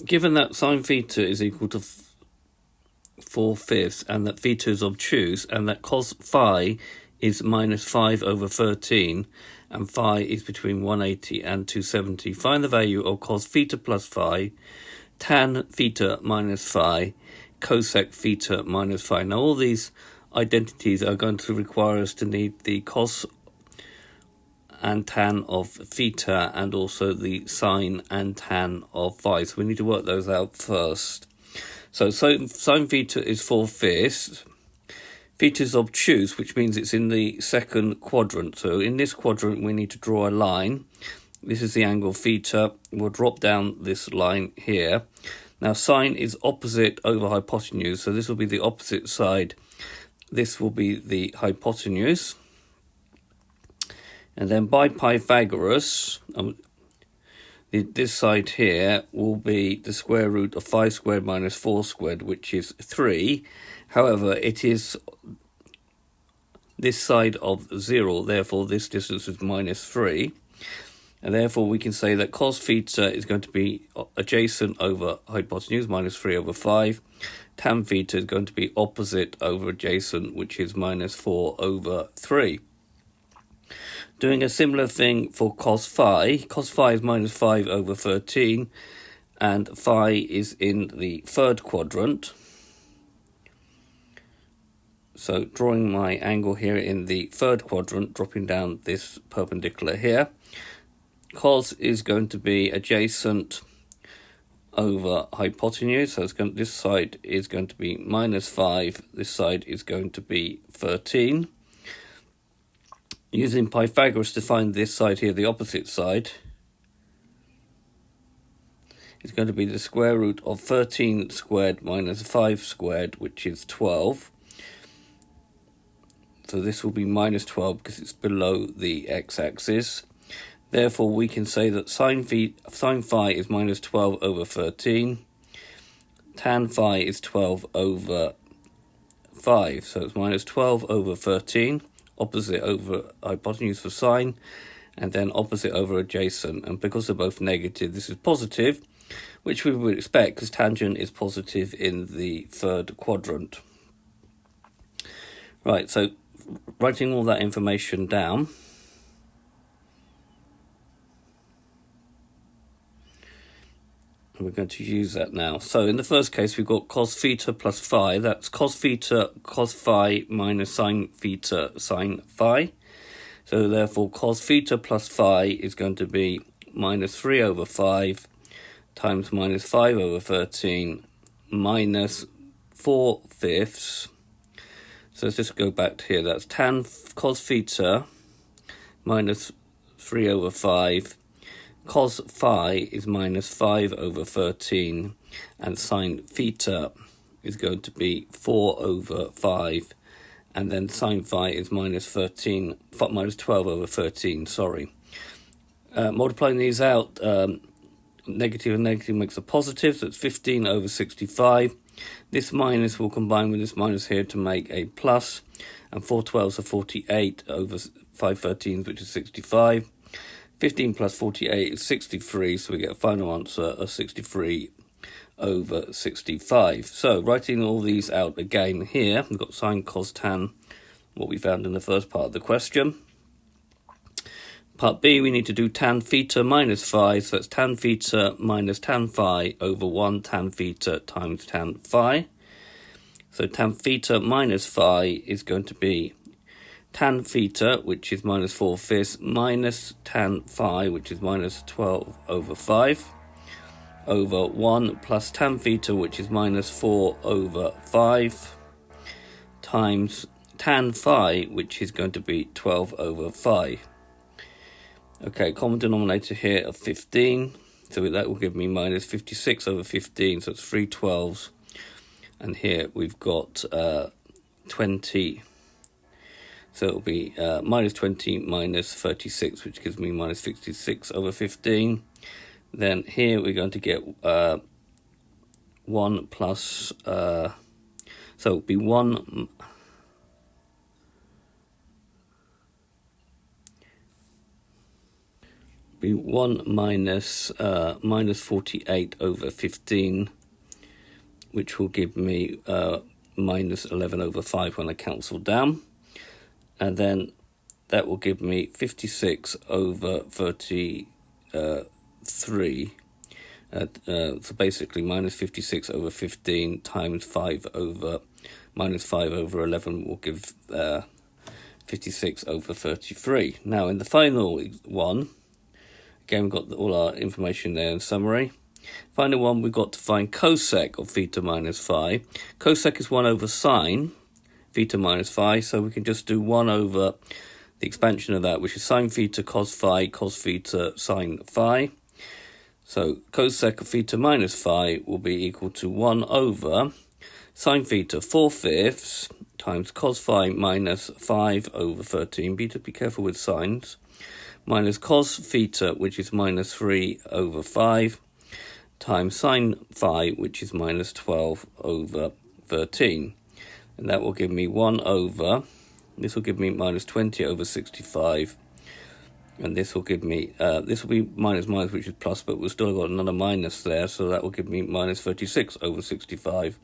given that sine theta is equal to 4/5 and that theta is obtuse and that cos phi is minus 5 over 13 and phi is between 180 and 270, find the value of cos theta plus phi, tan theta minus phi, cosec theta minus phi. Now all these identities are going to require us to need the cos and tan of theta and also the sine and tan of phi. So we need to work those out first. So sine theta is 4/5. Theta is obtuse, which means it's in the second quadrant. So in this quadrant, we need to draw a line. This is the angle theta. We'll drop down this line here. Now sine is opposite over hypotenuse, so this will be the opposite side. This will be the hypotenuse. And then by Pythagoras, this side here will be the square root of 5 squared minus 4 squared, which is 3. However, it is this side of 0, therefore this distance is minus 3. And therefore we can say that cos theta is going to be adjacent over hypotenuse, minus 3 over 5. Tan theta is going to be opposite over adjacent, which is minus 4 over 3. Doing a similar thing for cos phi. Cos phi is minus 5 over 13, and phi is in the third quadrant. So drawing my angle here in the third quadrant, dropping down this perpendicular here. Cos is going to be adjacent over hypotenuse, so this side is going to be minus 5, this side is going to be 13. Using Pythagoras to find this side here, the opposite side, is going to be the square root of 13 squared minus 5 squared, which is 12. So this will be minus 12 because it's below the x-axis. Therefore, we can say that sine phi is minus 12 over 13. Tan phi is 12 over 5. So it's minus 12 over 13. Opposite over hypotenuse for sine, and then opposite over adjacent. And because they're both negative, this is positive, which we would expect because tangent is positive in the third quadrant. Right, so writing all that information down. We're going to use that now. So in the first case, we've got cos theta plus phi. That's cos theta cos phi minus sine theta sine phi. So therefore, cos theta plus phi is going to be minus 3 over 5 times minus 5 over 13 minus 4/5. So let's just go back to here. That's tan cos theta minus 3 over 5. Cos phi is minus 5 over 13, and sine theta is going to be 4 over 5, and then sine phi is minus 12 over 13, sorry. Multiplying these out, negative and negative makes a positive, so it's 15 over 65. This minus will combine with this minus here to make a plus, and 4 12s are 48 over 5 13s, which is 65. 15 plus 48 is 63, so we get a final answer of 63 over 65. So writing all these out again here, we've got sine, cos, tan, what we found in the first part of the question. Part B, we need to do tan theta minus phi, so that's tan theta minus tan phi over 1 tan theta times tan phi. So tan theta minus phi is going to be tan theta, which is minus 4/5, minus tan phi, which is minus 12 over 5, over 1 plus tan theta, which is minus 4 over 5, times tan phi, which is going to be 12 over 5. Okay, common denominator here of 15, so that will give me minus 56 over 15, so it's 3 12s. And here we've got 20. So it'll be minus 20 minus 36, which gives me minus 56 over 15. Then here we're going to get 1 plus, so it'll be 1 1 be 1 minus minus 48 over 15, which will give me minus 11 over 5 when I cancel down. And then that will give me 56 over 33. So basically minus 56 over 15 times 5 over minus 5 over 11 will give 56 over 33. Now in the final one, again we've got all our information there in summary. Final one, we've got to find cosec of theta minus phi. Cosec is 1 over sine theta minus phi, so we can just do 1 over the expansion of that, which is sine theta cos theta sine phi. So cosec of theta minus phi will be equal to 1 over sine theta 4/5 times cos phi minus 5 over 13. Be careful with sines. Minus cos theta, which is minus 3 over 5, times sine phi, which is minus 12 over 13. And that will give me 1 over, this will give me minus 20 over 65. And this will give me, this will be minus minus, which is plus, but we've still got another minus there. So that will give me minus 36 over 65,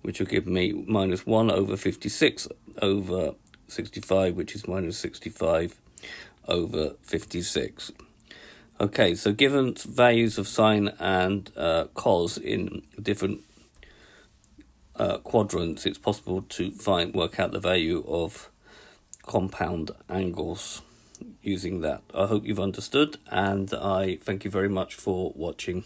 which will give me minus 1 over 56 over 65, which is minus 65 over 56. Okay, so given values of sine and cos in different quadrants, it's possible to work out the value of compound angles using that. I hope you've understood, and I thank you very much for watching.